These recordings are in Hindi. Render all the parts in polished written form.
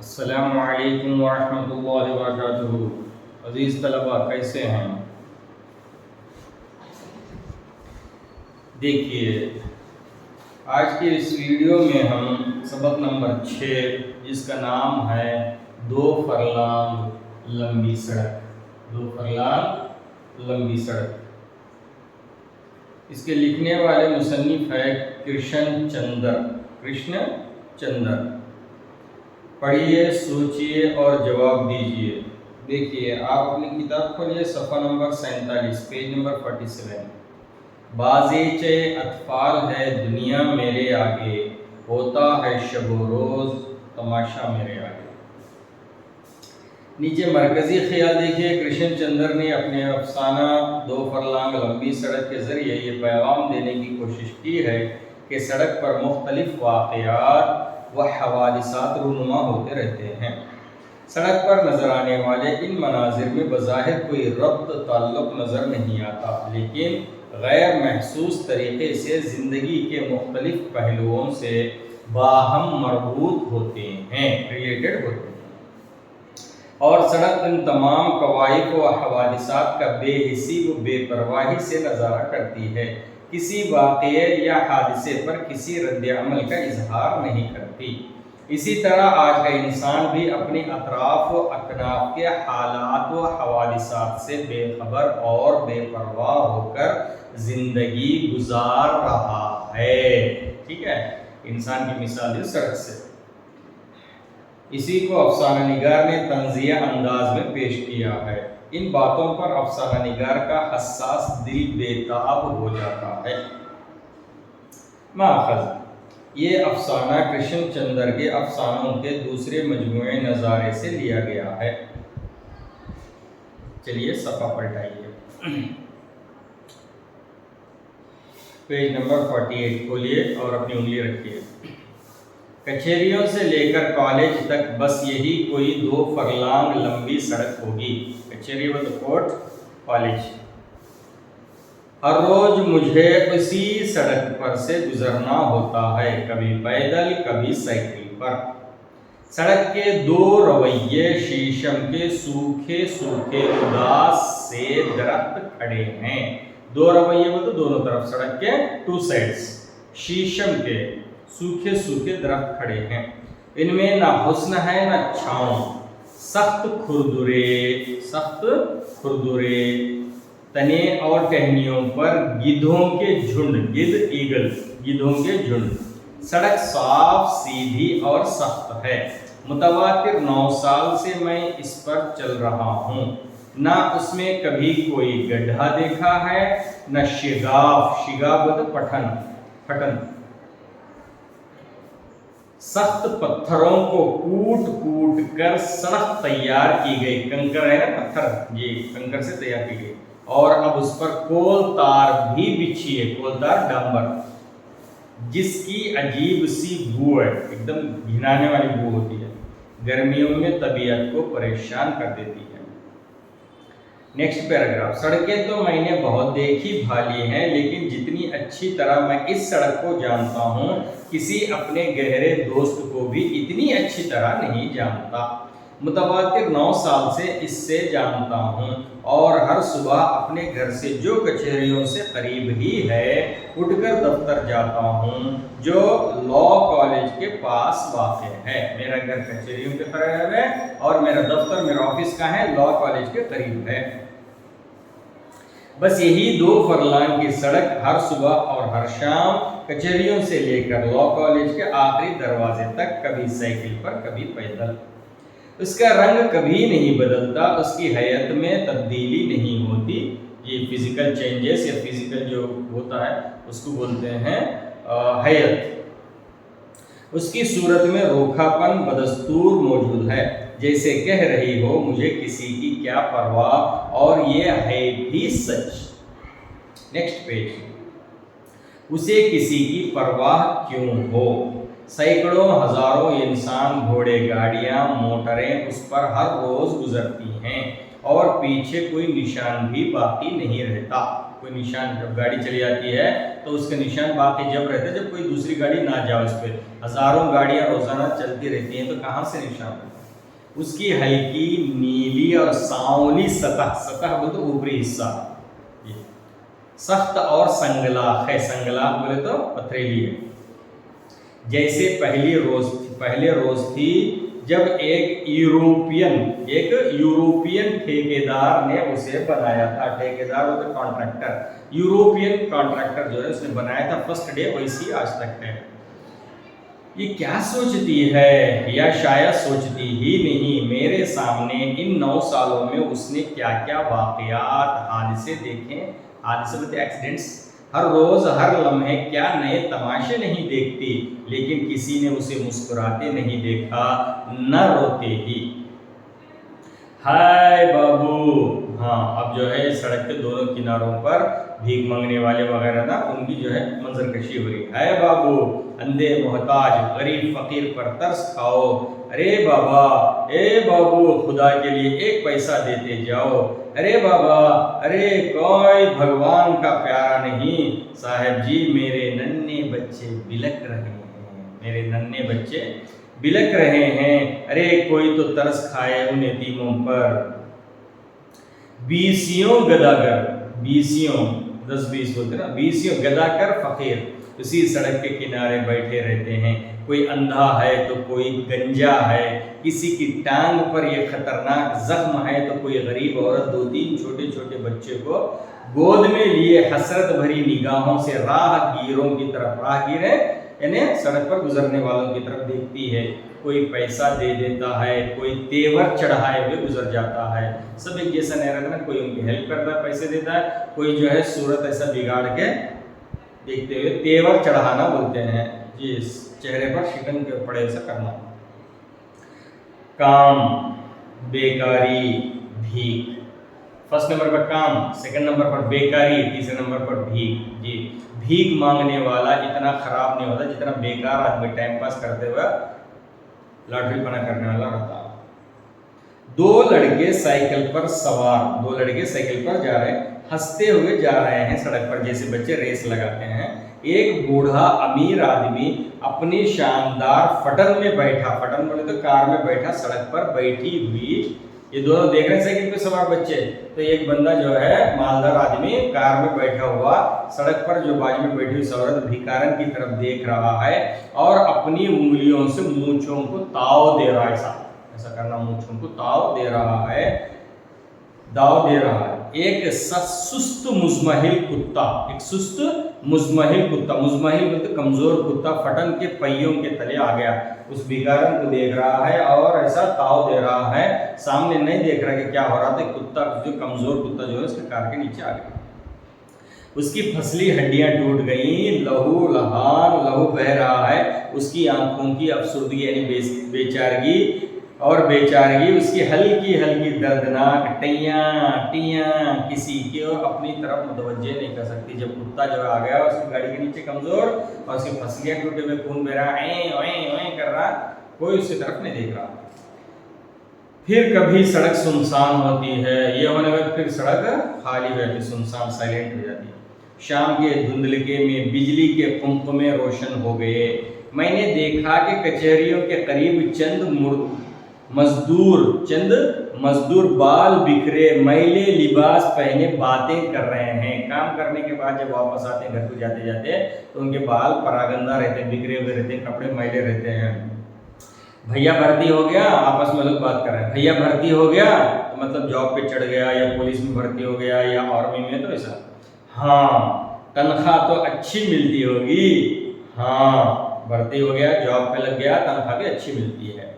अस्सलामु अलैकुम वरहमतुल्लाहि वबरकातुहू। अज़ीज़ तलबा, कैसे हैं? देखिए, आज के इस वीडियो में हम सबक नंबर 6, जिसका नाम है दो फरलांग लंबी सड़क। दो फरलांग लंबी सड़क। इसके लिखने वाले मुसन्निफ है कृष्ण चंद्र। पढ़िए, सोचिए और जवाब दीजिए। देखिए, आप अपनी किताब खोलिए, सफ़ा नंबर 47, पेज नंबर 47। बाज़ेचे अतफाल है दुनिया मेरे आगे, होता है शब रोज़ तमाशा मेरे आगे। नीचे मरकज़ी ख्याल देखिए, कृष्ण चंद्र ने अपने अफसाना दो फरलांग लंबी सड़क के ज़रिए ये पैगाम देने की कोशिश की है कि सड़क पर मुख्तलिफ वाक़यात व हवादिसात रूनुमा होते रहते हैं। सड़क पर नज़र आने वाले इन मनाजिर में बज़ाहिर कोई रब्त ताल्लुक़ नज़र नहीं आता, लेकिन गैर महसूस तरीक़े से ज़िंदगी के मुख्तलिफ पहलुओं से बाहम मरबूत होते हैं, रिलेटेड होते हैं। और सड़क इन तमाम कवाइद व हवादिसात का बेहिसी व बेपरवाही से नज़ारा करती है, किसी वाक़ये या हादिसे पर किसी रद्द-ए-अमल का इजहार नहीं करती। इसी तरह आज का इंसान भी अपने अतराफ व अकनाफ के हालात व हवादिसात से बेखबर और बेपरवाह होकर ज़िंदगी गुजार रहा है। ठीक है, इंसान की मिसाल है सड़क से। इसी को अफसाना निगार ने तंज़िया अंदाज में पेश किया है। इन बातों पर अफसाना निगार का हसास दिल बेताब हो जाता है। माखज़ ये अफसाना कृष्ण चंद्र के अफसानों के दूसरे मजमूए नज़ारे से लिया गया है। चलिए सफ़ा पलटाइए, पेज नंबर 48 खोलिए और अपनी उंगली रखिए। कचहरियों से लेकर कॉलेज तक बस यही कोई दो फरलांग लंबी सड़क होगी। कचहरी व कोर्ट, कॉलेज। हर रोज मुझे उसी सड़क पर से गुजरना होता है, कभी पैदल कभी साइकिल पर। सड़क के दो रवैये शीशम के सूखे सूखे उदास से दरख्त खड़े हैं। दो रवैये वो तो दोनों तरफ सड़क के टू साइड्स शीशम के सूखे सूखे दरख्त खड़े हैं। इनमें ना हुस्न है ना छाँव, सख्त खुरदुरे तने और टहनियों पर गिद्धों के झुंड, गिद्धों के झुंड। सड़क साफ सीधी और सख्त है। मुतवातिर 9 साल से मैं इस पर चल रहा हूँ। ना उसमें कभी कोई गड्ढा देखा है, न शिगाब फटन। सख्त पत्थरों को कूट कर सड़क तैयार की गई। कंकर है ना, पत्थर, ये कंकर से तैयार की गई। और अब उस पर कोलतार भी बिछी है, कोलतार डांबर, जिसकी अजीब सी बू है, एकदम घिनाने वाली बू होती है, गर्मियों में तबीयत को परेशान कर देती है। Next paragraph. सड़कें तो मैंने बहुत देखी भाली हैं, लेकिन जितनी अच्छी तरह मैं इस सड़क को जानता हूँ, किसी अपने गहरे दोस्त को भी इतनी अच्छी तरह नहीं जानता। मुतवातिर 9 साल से इससे जानता हूँ और हर सुबह अपने घर से जो कचहरियों से करीब ही है उठकर दफ्तर जाता हूँ, जो लॉ कॉलेज के पास वाक़ है। मेरा घर कचहरियों के करीब है और मेरा दफ्तर, मेरा ऑफिस कहाँ है? लॉ कॉलेज के करीब है। बस यही 2 फरलांग की सड़क हर सुबह और हर शाम कचहरियों से लेकर लॉ कॉलेज के आखिरी दरवाजे तक, कभी साइकिल पर कभी पैदल। उसका रंग कभी नहीं बदलता, उसकी हैयत में तब्दीली नहीं होती। ये फिजिकल चेंजेस या फिजिकल जो होता है उसको बोलते हैं हैयत। उसकी सूरत में रूखापन बदस्तूर मौजूद है, जैसे कह रही हो मुझे किसी की क्या परवाह, और ये है भी सच। Next page. उसे किसी की परवाह क्यों हो? सैकड़ों हजारों इंसान, घोड़े, गाड़ियां, मोटरें उस पर हर रोज गुजरती हैं और पीछे कोई निशान भी बाकी नहीं रहता। कोई निशान, जब गाड़ी चली जाती है तो उसके निशान बाकी जब रहते हैं जब कोई दूसरी गाड़ी ना जाए उस पर। हजारों गाड़ियां रोजाना चलती रहती हैं तो कहाँ से निशान रहता है। उसकी हल्की नीली और सांवली सतह, सतह बोलते तो ऊपरी हिस्सा, सख्त और संगलाख है, संगलाख बोले तो पथरीली है। जैसे पहले रोज थी जब एक यूरोपियन ठेकेदार ने उसे बनाया था। ठेकेदार बोलते कॉन्ट्रैक्टर, यूरोपियन कॉन्ट्रैक्टर जो है उसने बनाया था फर्स्ट डे, वैसी आज तक है। ये क्या सोचती है या शायद सोचती ही नहीं, मेरे सामने इन 9 सालों में उसने क्या क्या वाकयात हादसे देखे, हादसे बोलते एक्सीडेंट्स, हर रोज हर लम्हे क्या नए तमाशे नहीं देखती, लेकिन किसी ने उसे मुस्कुराते नहीं देखा, न रोते ही। हाय बाबू, हाँ अब जो है सड़क के दोनों किनारों पर भीख मांगने वाले वगैरह ना, उनकी जो है मंजरकशी हो रही। हाय बाबू, अंधे मोहताज गरीब फकीर पर तरस खाओ, अरे बाबा, ए बाबू खुदा के लिए एक पैसा देते जाओ, अरे बाबा, अरे कोई भगवान का प्यारा नहीं, साहब जी मेरे नन्हे बच्चे बिलक रहे हैं, मेरे नन्हे बच्चे बिलक रहे हैं, अरे कोई तो तरस खाए उन यतीमों पर। बीसियों गदागर, बीसियों 10-20 बोलते ना, बीसियों गदाकर फकीर उसी सड़क के किनारे बैठे रहते हैं। कोई अंधा है तो कोई गंजा है, किसी की टांग पर ये खतरनाक जख्म है तो कोई गरीब औरत 2-3 छोटे छोटे बच्चे को गोद में लिए हसरत भरी निगाहों से राहगीरों की तरफ, राहगीर है यानी सड़क पर गुजरने वालों की तरफ देखती है। कोई पैसा दे देता है, कोई तेवर चढ़ाए हुए गुजर जाता है, सब एक जैसा नहीं रहता, कोई उनकी हेल्प करता है, पैसे देता है, कोई जो है सूरत ऐसा बिगाड़ के देखते हुए, तेवर चढ़ाना बोलते हैं जी, चेहरे पर शिकन के पड़े ऐसा करना। काम, बेकारी, भीख, फर्स्ट नंबर पर काम, सेकंड नंबर पर बेकारी, तीसरे नंबर पर भीख। जी, भीख मांगने वाला इतना खराब नहीं होता जितना बेकार आदमी टाइम पास करते हुए लॉटरी पना करने वाला रहता। 2 लड़के साइकिल पर सवार, 2 लड़के साइकिल पर जा रहे हैं, हंसते हुए जा रहे हैं सड़क पर जैसे बच्चे रेस लगाते हैं। एक बूढ़ा अमीर आदमी अपनी शानदार फटन में बैठा, फटन बोले तो कार में बैठा, सड़क पर बैठी हुई, ये दोनों देख रहे हैं साइकिल पे सवार बच्चे, तो एक बंदा जो है मालदार आदमी कार में बैठा हुआ सड़क पर जो बाजू में बैठी हुई औरत भिखारन की तरफ देख रहा है और अपनी उंगलियों से मूंछों को ताव दे रहा है, ऐसा करना, मूंछों को ताव दे रहा है, दाव दे रहा है। एक सुस्त मुजमहिल कुत्ता, एक सुस्त मुजमहिल कुत्ता, मुजमहिल मतलब कमजोर कुत्ता, फटन के पहियों के तले आ गया, उस भिखारन को देख रहा है और ऐसा ताव दे रहा है, सामने नहीं देख रहा कि क्या हो रहा था। कुत्ता जो कमजोर कुत्ता जो है उसके कार के नीचे आ गया, उसकी फसली हड्डियां टूट गई, लहू लहान लहू बह रहा है, उसकी आंखों की अफसुर्दगी यानी बेचारगी और बेचारगी, उसकी हल्की हल्की दर्दनाक टियां किसी की अपनी तरफ मुतवज्जे नहीं कर सकती। जब कुत्ता जो आ गया उसकी गाड़ी के नीचे कमजोर और उसकी फसलियां टूटे हुए, खून बह रहा, ऐ कर रहा, कोई उसकी तरफ नहीं देख रहा। फिर कभी सड़क सुनसान होती है, ये होने के बाद फिर सड़क खाली हो जाती, सुनसान साइलेंट हो जाती है। शाम के धुंधलके में बिजली के पंप में रोशन हो गए। मैंने देखा कि कचहरियों के करीब चंद मजदूर बाल बिखरे मैले लिबास पहने बातें कर रहे हैं। काम करने के बाद जब वापस आते हैं घर को जाते जाते तो उनके बाल परागंदा रहते हैं, बिखरे हुए रहते हैं, कपड़े मैले रहते हैं। भैया भर्ती हो गया, आपस में लोग बात कर रहे हैं, भैया भर्ती हो गया तो मतलब जॉब पे चढ़ गया या पुलिस में भर्ती हो गया या आर्मी में, तो ऐसा। हाँ, तनख्वाह तो अच्छी मिलती होगी, हाँ भर्ती हो गया, जॉब पे लग गया, तनख्वाह भी अच्छी मिलती है।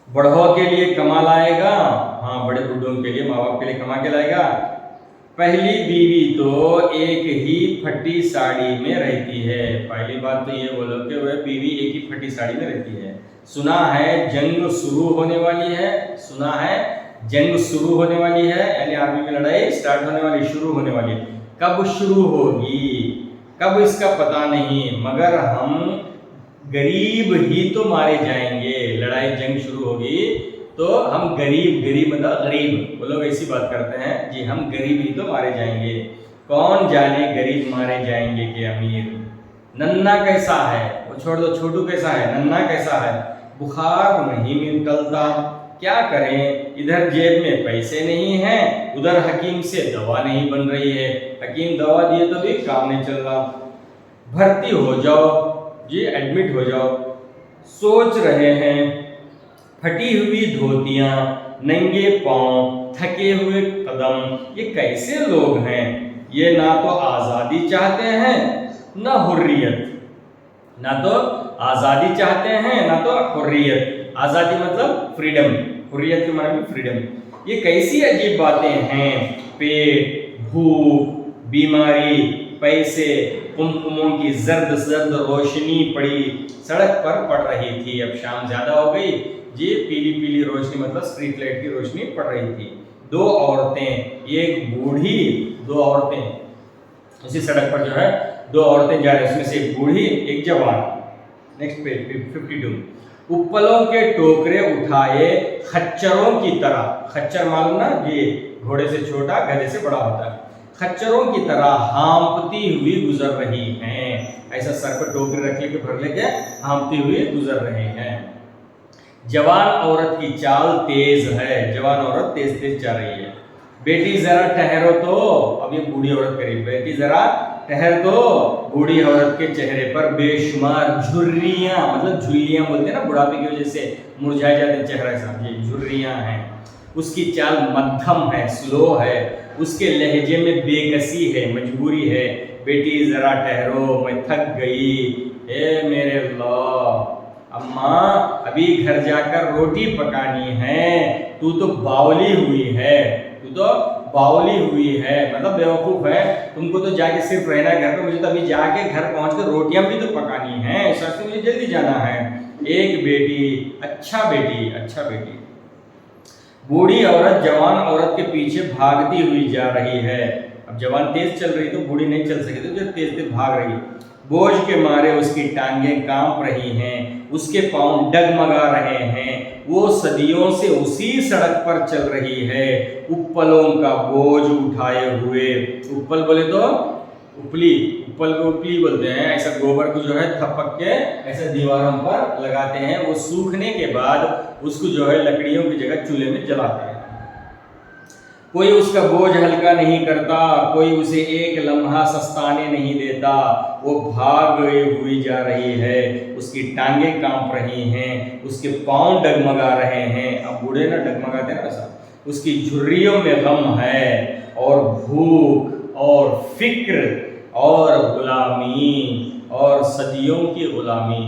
बड़ों के लिए कमा लाएगा, हाँ बड़े बुढ़ों के लिए, माँ बाप के लिए कमा के लाएगा। पहली बीवी तो एक ही फटी साड़ी में रहती है। पहली बात तो ये बोलो कि वह बीवी एक ही फटी साड़ी में रहती है। सुना है जंग शुरू होने वाली है, सुना है जंग शुरू होने वाली है, यानी आर्मी में लड़ाई स्टार्ट होने वाली, शुरू होने वाली है। कब शुरू होगी, कब इसका पता नहीं, मगर हम गरीब ही तो मारे जाएंगे। लड़ाई जंग शुरू होगी तो हम गरीब मतलब गरीब, वो लोग ऐसी बात करते हैं जी, हम गरीब ही तो मारे जाएंगे। कौन जाने गरीब मारे जाएंगे कि अमीर। नन्ना कैसा है, वो छोड़ दो, छोटू कैसा है, नन्ना कैसा है। बुखार नहीं मिटता, क्या करें, इधर जेब में पैसे नहीं हैं, उधर हकीम से दवा नहीं बन रही है, हकीम दवा दिए तो भी काम नहीं चल रहा। भर्ती हो जाओ जी, एडमिट हो जाओ। सोच रहे हैं, फटी हुई धोतियां, नंगे पांव, थके हुए कदम, ये कैसे लोग हैं। ये ना तो आज़ादी चाहते हैं ना हुर्रियत, ना तो आज़ादी चाहते हैं ना तो हुर्रियत। आज़ादी मतलब फ्रीडम, हुर्रियत के माने में फ्रीडम। ये कैसी अजीब बातें हैं। पेट, भूख, बीमारी, पैसे, कुमकुमों की जर्द जर्द रोशनी पड़ी सड़क पर पड़ रही थी। अब शाम ज्यादा हो गई जी, पीली पीली रोशनी मतलब स्ट्रीट लाइट की रोशनी पड़ रही थी। दो औरतें, एक बूढ़ी, दो औरतें उसी सड़क पर जो है दो औरतें जा रही, उसमें से एक बूढ़ी एक जवान। Next page 52। उपलों के टोकरे उठाए खच्चरों की तरह, खच्चर मालूम ना, ये घोड़े से छोटा गधे से बड़ा होता है, खच्चरों की तरह हाँपती हुई गुजर रही हैं। ऐसा सर पर टोकरी रख लेके भर लेके हाँपती हुई गुजर रहे हैं। जवान औरत की चाल तेज है, जवान औरत तेज तेज जा रही है। बेटी जरा ठहरो तो, अब ये बूढ़ी औरत करीब, बेटी जरा ठहर दो। बूढ़ी औरत के चेहरे पर बेशुमार झुर्रियां, मतलब झुर्रियां बोलते हैं ना, बुढ़ापे की वजह से मुरझाए जाते चेहरा ऐसा, ये झुर्रियां हैं। उसकी चाल मध्यम है, स्लो है, उसके लहजे में बेकसी है, मजबूरी है। बेटी जरा ठहरो, मैं थक गई, ए मेरे अल्लाह। अम्मा अभी घर जाकर रोटी पकानी है, तू तो बावली हुई है, तू तो बावली हुई है, मतलब बेवकूफ है। तुमको तो जाके सिर्फ रहना है घर पे, मुझे तो अभी जाके घर पहुंच कर रोटियां भी तो पकानी है, इस वक्त मुझे जल्दी जाना है। एक बेटी, अच्छा बेटी, अच्छा बेटी। बूढ़ी औरत जवान औरत के पीछे भागती हुई जा रही है। अब जवान तेज चल रही तो बूढ़ी नहीं चल सकी, तो जो तेज तेज भाग रही। बोझ के मारे उसकी टांगें कांप रही हैं, उसके पांव डगमगा रहे हैं। वो सदियों से उसी सड़क पर चल रही है, उपलों का बोझ उठाए हुए। उपल बोले तो उपली, उपल को उपली बोलते हैं। ऐसा गोबर को जो है थपक के ऐसे दीवारों पर लगाते हैं, वो सूखने के बाद उसको जो है लकड़ियों की जगह चूल्हे में जलाते हैं। कोई उसका बोझ हल्का नहीं करता, कोई उसे एक लम्हा सस्ताने नहीं देता। वो भाग हुई जा रही है, उसकी टांगें कांप रही हैं, उसके पांव डगमगा रहे हैं। अब बूढ़े ना डगमगाते ना ऐसा। उसकी झुर्रियों में गम है और भूख और फिक्र और गुलामी और सदियों की गुलामी।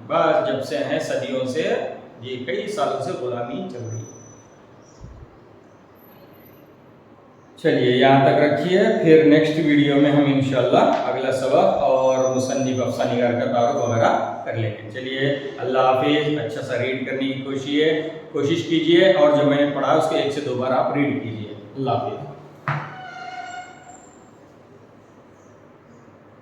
बस जब से हैं सदियों से, ये कई सालों से गुलामी चल रही है। चलिए यहाँ तक रखिए, फिर नेक्स्ट वीडियो में हम इंशाल्लाह अगला सबक और मुसन्निफ अफसानिगार का तारुफ वगैरह कर लेंगे। चलिए अल्लाह हाफिज़। अच्छा सा रीड करने की कोशिश कीजिए और जो मैंने पढ़ा उसको 1 से 2 बार आप रीड कीजिए। अल्लाह हाफिज़।